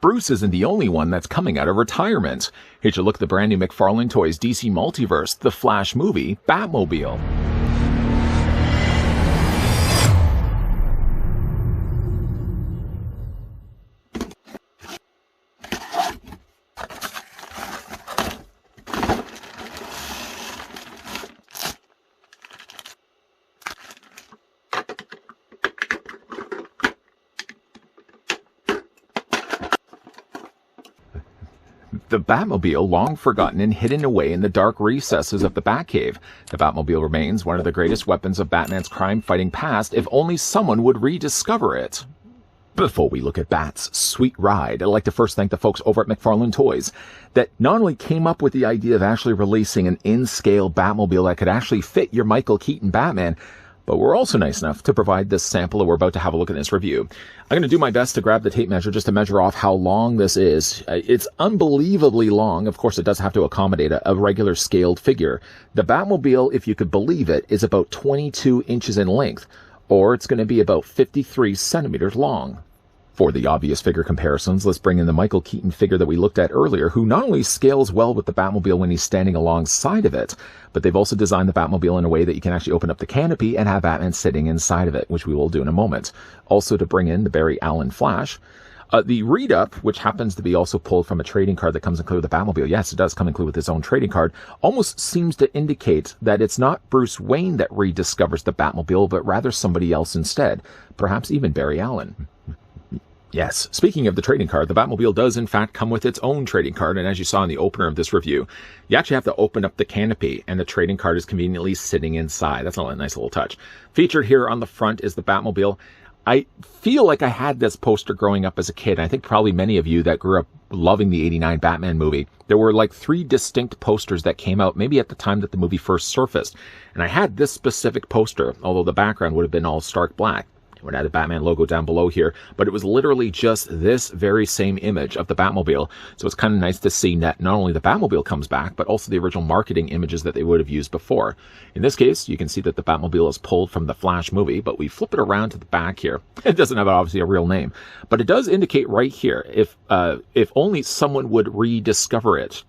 Bruce isn't the only one that's coming out of retirement. Here's a look at the brand new McFarlane Toys DC Multiverse, the Flash movie, Batmobile. The Batmobile, long forgotten and hidden away in the dark recesses of the Batcave. The Batmobile remains one of the greatest weapons of Batman's crime-fighting past if only someone would rediscover it. Before we look at Bat's sweet ride, I'd like to first thank the folks over at McFarlane Toys that not only came up with the idea of actually releasing an in-scale Batmobile that could actually fit your Michael Keaton Batman, but we're also nice enough to provide this sample that we're about to have a look at in this review. I'm going to do my best to grab the tape measure just to measure off how long this is. It's unbelievably long. Of course, it does have to accommodate a regular scaled figure. The Batmobile, if you could believe it, is about 22 inches in length, or it's going to be about 53 centimeters long. For the obvious figure comparisons, let's bring in the Michael Keaton figure that we looked at earlier, who not only scales well with the Batmobile when he's standing alongside of it, but they've also designed the Batmobile in a way that you can actually open up the canopy and have Batman sitting inside of it, which we will do in a moment. Also to bring in the Barry Allen Flash. The read-up, which happens to be also pulled from a trading card that comes included with the Batmobile, yes, it does come included with its own trading card, almost seems to indicate that it's not Bruce Wayne that rediscovers the Batmobile, but rather somebody else instead, perhaps even Barry Allen. Yes, speaking of the trading card, the Batmobile does in fact come with its own trading card, and as you saw in the opener of this review, you actually have to open up the canopy, and the trading card is conveniently sitting inside. That's a nice little touch. Featured here on the front is the Batmobile. I feel like I had this poster growing up as a kid. I think probably many of you that grew up loving the '89 Batman movie, there were like 3 distinct posters that came out maybe at the time that the movie first surfaced. And I had this specific poster, although the background would have been all stark black. It would have the Batman logo down below here, but it was literally just this very same image of the Batmobile. So it's kind of nice to see that not only the Batmobile comes back, but also the original marketing images that they would have used before. In this case, you can see that the Batmobile is pulled from the Flash movie, but we flip it around to the back here. It doesn't have obviously a real name, but it does indicate right here, if only someone would rediscover it.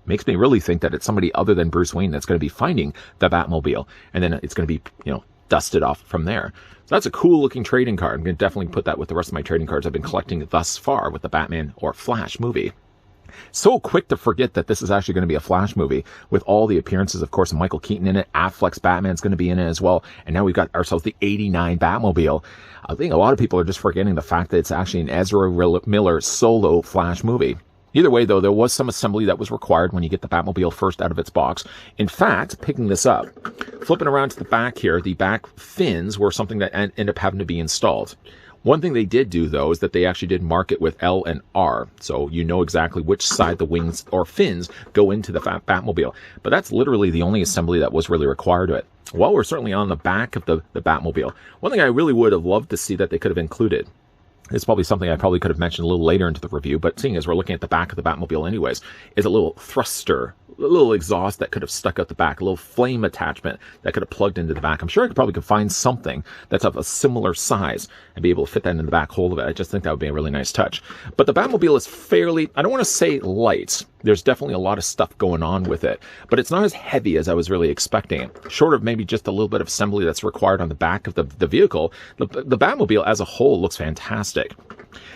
Makes me really think that it's somebody other than Bruce Wayne that's going to be finding the Batmobile, and then it's going to be, dusted off from there. So that's a cool looking trading card. I'm going to definitely put that with the rest of my trading cards I've been collecting thus far with the Batman or Flash movie. So quick to forget that this is actually going to be a Flash movie with all the appearances, of course, of Michael Keaton in it. Affleck's Batman's going to be in it as well. And now we've got ourselves the '89 Batmobile. I think a lot of people are just forgetting the fact that it's actually an Ezra Miller solo Flash movie. Either way, though, there was some assembly that was required when you get the Batmobile first out of its box. In fact, picking this up, flipping around to the back here, the back fins were something that ended up having to be installed. One thing they did do, though, is that they actually did mark it with L and R, so you know exactly which side the wings or fins go into the Batmobile. But that's literally the only assembly that was really required to it. While we're certainly on the back of the Batmobile, one thing I really would have loved to see that they could have included, it's probably something I probably could have mentioned a little later into the review, but seeing as we're looking at the back of the Batmobile anyways, is a little thruster, a little exhaust that could have stuck out the back, a little flame attachment that could have plugged into the back. I'm sure I could find something that's of a similar size and be able to fit that in the back hold of it. I just think that would be a really nice touch. But the Batmobile is fairly, I don't want to say light. There's definitely a lot of stuff going on with it, but it's not as heavy as I was really expecting. Short of maybe just a little bit of assembly that's required on the back of the vehicle, the Batmobile as a whole looks fantastic.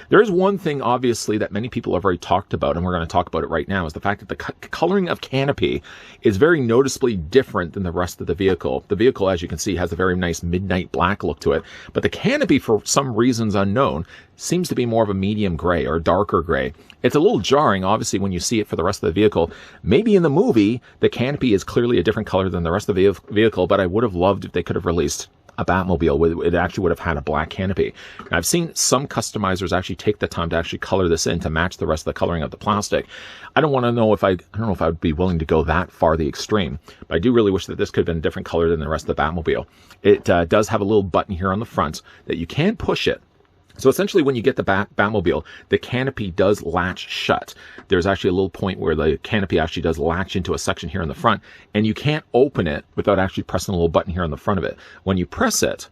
There is one thing, obviously, that many people have already talked about, and we're going to talk about it right now, is the fact that the coloring of canopy is very noticeably different than the rest of the vehicle. The vehicle, as you can see, has a very nice midnight black look to it, but the canopy, for some reasons unknown, seems to be more of a medium gray or a darker gray. It's a little jarring, obviously, when you see it for the rest of the vehicle. Maybe in the movie, the canopy is clearly a different color than the rest of the vehicle, but I would have loved if they could have released a Batmobile with it actually would have had a black canopy. Now, I've seen some customizers actually take the time to actually color this in to match the rest of the coloring of the plastic. I don't know if I would be willing to go that far the extreme, but I do really wish that this could have been a different color than the rest of the Batmobile. It does have a little button here on the front that you can push it. So essentially, when you get the Batmobile, the canopy does latch shut. There's actually a little point where the canopy actually does latch into a section here in the front, and you can't open it without actually pressing a little button here on the front of it. When you press it,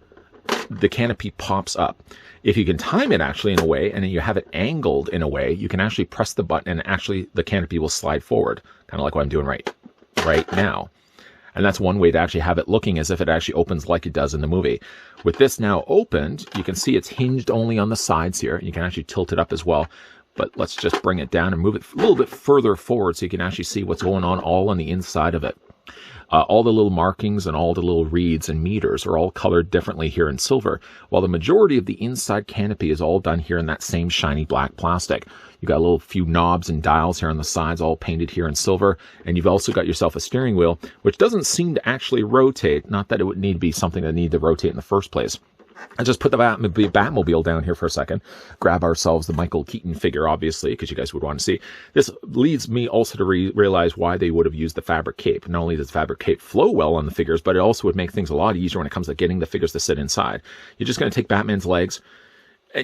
the canopy pops up. If you can time it actually in a way, and then you have it angled in a way, you can actually press the button and actually the canopy will slide forward, kind of like what I'm doing right now. And that's one way to actually have it looking as if it actually opens like it does in the movie. With this now opened, you can see it's hinged only on the sides here. You can actually tilt it up as well. But let's just bring it down and move it a little bit further forward so you can actually see what's going on all on the inside of it. All the little markings and all the little reeds and meters are all colored differently here in silver, while the majority of the inside canopy is all done here in that same shiny black plastic. You got a little few knobs and dials here on the sides, all painted here in silver, and you've also got yourself a steering wheel, which doesn't seem to actually rotate. Not that it would need to be something that needed to rotate in the first place. I just put the Batmobile down here for a second, grab ourselves the Michael Keaton figure, obviously, because you guys would want to see. This leads me also to realize why they would have used the fabric cape. Not only does the fabric cape flow well on the figures, but it also would make things a lot easier when it comes to getting the figures to sit inside. You're just going to take Batman's legs.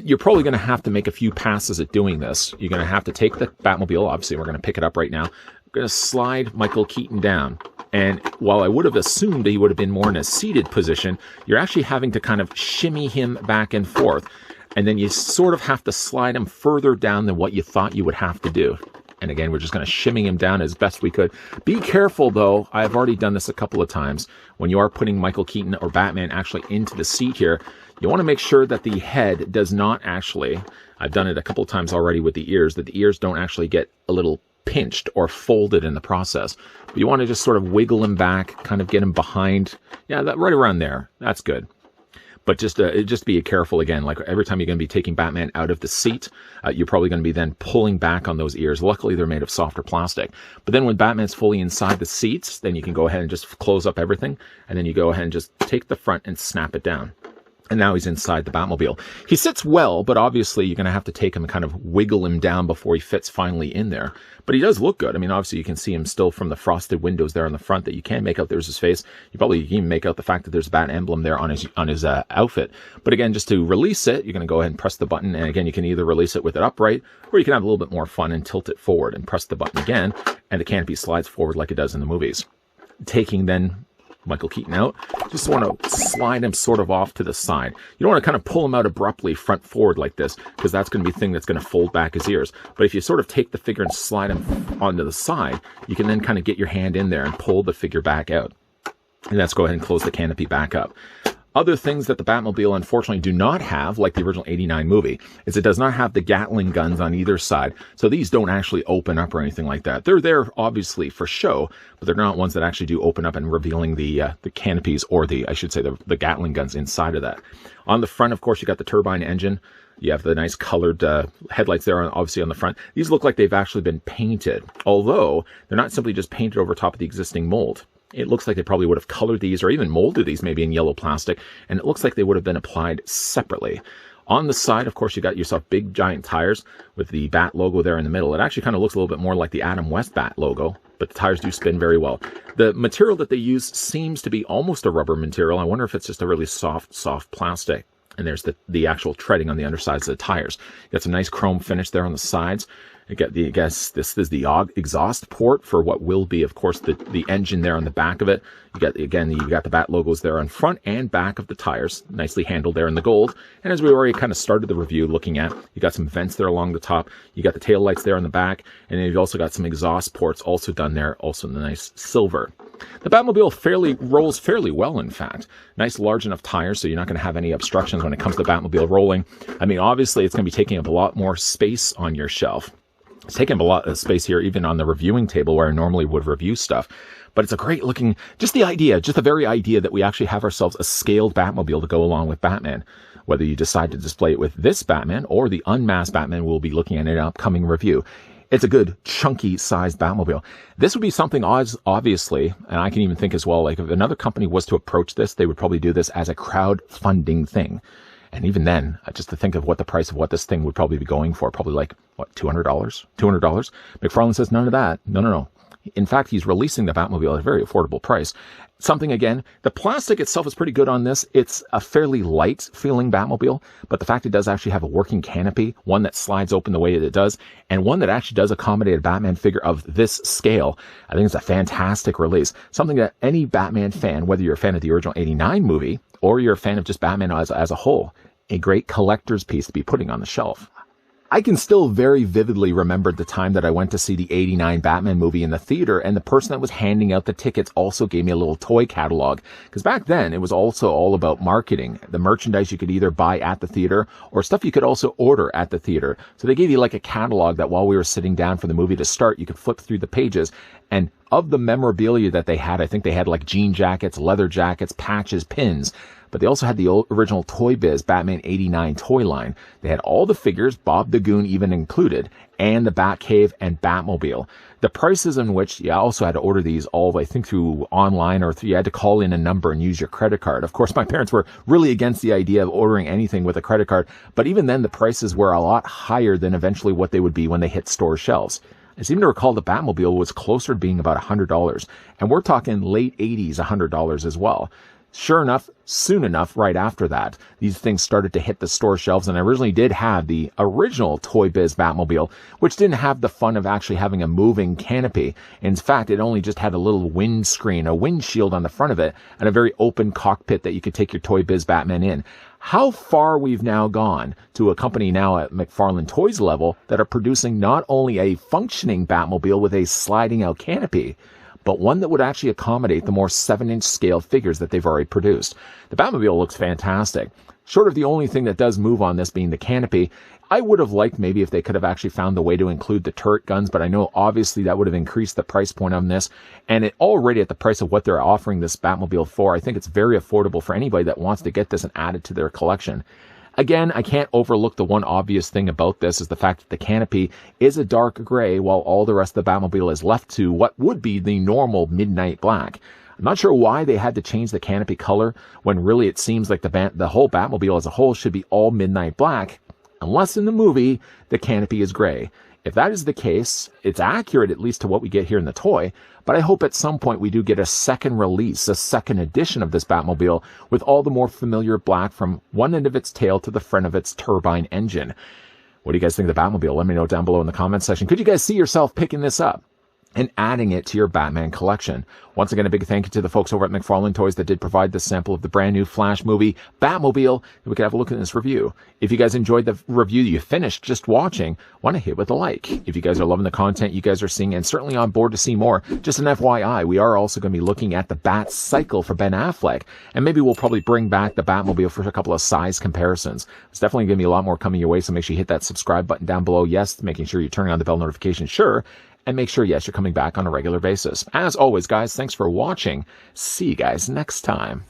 You're probably going to have to make a few passes at doing this. You're going to have to take the Batmobile. Obviously, we're going to pick it up right now. We're going to slide Michael Keaton down. And while I would have assumed he would have been more in a seated position, you're actually having to kind of shimmy him back and forth. And then you sort of have to slide him further down than what you thought you would have to do. And again, we're just going to shimmy him down as best we could. Be careful, though. I've already done this a couple of times. When you are putting Michael Keaton or Batman actually into the seat here, you want to make sure that the head does not actually, I've done it a couple of times already with the ears, that the ears don't actually get a little pinched or folded in the process. But you want to just sort of wiggle him back, kind of get him behind. Yeah, that right around there. That's good. But just be careful again. Like every time you're going to be taking Batman out of the seat, you're probably going to be then pulling back on those ears. Luckily, they're made of softer plastic. But then when Batman's fully inside the seats, then you can go ahead and just close up everything. And then you go ahead and just take the front and snap it down. And now he's inside the Batmobile. He sits well, but obviously you're going to have to take him and kind of wiggle him down before he fits finally in there. But he does look good. I mean, obviously you can see him still from the frosted windows there on the front that you can make out there's his face. You probably can even make out the fact that there's a bat emblem there on his outfit. But again, just to release it, you're going to go ahead and press the button. And again, you can either release it with it upright, or you can have a little bit more fun and tilt it forward and press the button again. And the canopy slides forward like it does in the movies. Taking then Michael Keaton out, just want to slide him sort of off to the side. You don't want to kind of pull him out abruptly front forward like this, because that's going to be the thing that's going to fold back his ears. But if you sort of take the figure and slide him onto the side, you can then kind of get your hand in there and pull the figure back out. And let's go ahead and close the canopy back up. Other things that the Batmobile unfortunately do not have, like the original 89 movie, is it does not have the Gatling guns on either side. So these don't actually open up or anything like that. They're there obviously for show, but they're not ones that actually do open up and revealing the canopies or I should say the Gatling guns inside of that. On the front, of course, you got the turbine engine. You have the nice colored headlights there, obviously on the front. These look like they've actually been painted, although they're not simply just painted over top of the existing mold. It looks like they probably would have colored these or even molded these maybe in yellow plastic, and it looks like they would have been applied separately. On the side, of course, you got yourself big giant tires with the Bat logo there in the middle. It actually kind of looks a little bit more like the Adam West Bat logo, but the tires do spin very well. The material that they use seems to be almost a rubber material. I wonder if it's just a really soft plastic. And there's the actual treading on the undersides of the tires. You got some nice chrome finish there on the sides. You got I guess this is the exhaust port for what will be, of course, the engine there on the back of it. You got, again, you got the Bat logos there on front and back of the tires, nicely handled there in the gold. And as we already kind of started the review looking at, you got some vents there along the top. You got the tail lights there on the back, and then you've also got some exhaust ports also done there, also in the nice silver. The Batmobile rolls fairly well, in fact. Nice large enough tires, so you're not going to have any obstructions when it comes to the Batmobile rolling. I mean, obviously, it's going to be taking up a lot more space on your shelf. It's taking up a lot of space here, even on the reviewing table where I normally would review stuff. But it's a great looking, just the very idea that we actually have ourselves a scaled Batmobile to go along with Batman. Whether you decide to display it with this Batman or the unmasked Batman we'll be looking at in an upcoming review. It's a good, chunky sized Batmobile. This would be something, obviously, and I can even think as well, like if another company was to approach this, they would probably do this as a crowdfunding thing. And even then, just to think of what the price of what this thing would probably be going for, probably like, what, $200? $200? McFarlane says none of that. No. In fact, he's releasing the Batmobile at a very affordable price. Something, again, the plastic itself is pretty good on this. It's a fairly light feeling Batmobile, but the fact it does actually have a working canopy, one that slides open the way that it does, and one that actually does accommodate a Batman figure of this scale, I think it's a fantastic release. Something that any Batman fan, whether you're a fan of the original 89 movie, or you're a fan of just Batman as a whole, a great collector's piece to be putting on the shelf. I can still very vividly remember the time that I went to see the 89 Batman movie in the theater, and the person that was handing out the tickets also gave me a little toy catalog. Because back then, it was also all about marketing. The merchandise you could either buy at the theater, or stuff you could also order at the theater. So they gave you like a catalog that while we were sitting down for the movie to start, you could flip through the pages. And of the memorabilia that they had, I think they had like jean jackets, leather jackets, patches, pins. But they also had the original Toy Biz Batman 89 toy line. They had all the figures, Bob the Goon even included, and the Batcave and Batmobile. The prices in which you also had to order these all, I think, through online, or you had to call in a number and use your credit card. Of course, my parents were really against the idea of ordering anything with a credit card, but even then the prices were a lot higher than eventually what they would be when they hit store shelves. I seem to recall the Batmobile was closer to being about $100, and we're talking late 80s, $100 as well. Sure enough, soon enough, right after that, these things started to hit the store shelves, and I originally did have the original Toy Biz Batmobile, which didn't have the fun of actually having a moving canopy. In fact, it only just had a little windscreen, a windshield on the front of it, and a very open cockpit that you could take your Toy Biz Batman in. How far we've now gone to a company now at McFarlane Toys level that are producing not only a functioning Batmobile with a sliding out canopy, but one that would actually accommodate the more 7-inch scale figures that they've already produced. The Batmobile looks fantastic. Short of the only thing that does move on this being the canopy, I would have liked maybe if they could have actually found the way to include the turret guns, but I know obviously that would have increased the price point on this. And it already at the price of what they're offering this Batmobile for, I think it's very affordable for anybody that wants to get this and add it to their collection. Again, I can't overlook the one obvious thing about this is the fact that the canopy is a dark gray while all the rest of the Batmobile is left to what would be the normal midnight black. I'm not sure why they had to change the canopy color when really it seems like the whole Batmobile as a whole should be all midnight black, unless in the movie the canopy is gray. If that is the case, it's accurate at least to what we get here in the toy, but I hope at some point we do get a second release, a second edition of this Batmobile with all the more familiar black from one end of its tail to the front of its turbine engine. What do you guys think of the Batmobile? Let me know down below in the comments section. Could you guys see yourself picking this up and adding it to your Batman collection? Once again, a big thank you to the folks over at McFarlane Toys that did provide this sample of the brand new Flash movie, Batmobile, that we could have a look at in this review. If you guys enjoyed the review you finished just watching, want to hit with a like. If you guys are loving the content you guys are seeing and certainly on board to see more, just an FYI, we are also going to be looking at the Bat Cycle for Ben Affleck, and maybe we'll probably bring back the Batmobile for a couple of size comparisons. It's definitely going to be a lot more coming your way, so make sure you hit that subscribe button down below. Yes, making sure you're turning on the bell notification, sure. And make sure, yes, you're coming back on a regular basis. As always, guys, thanks for watching. See you guys next time.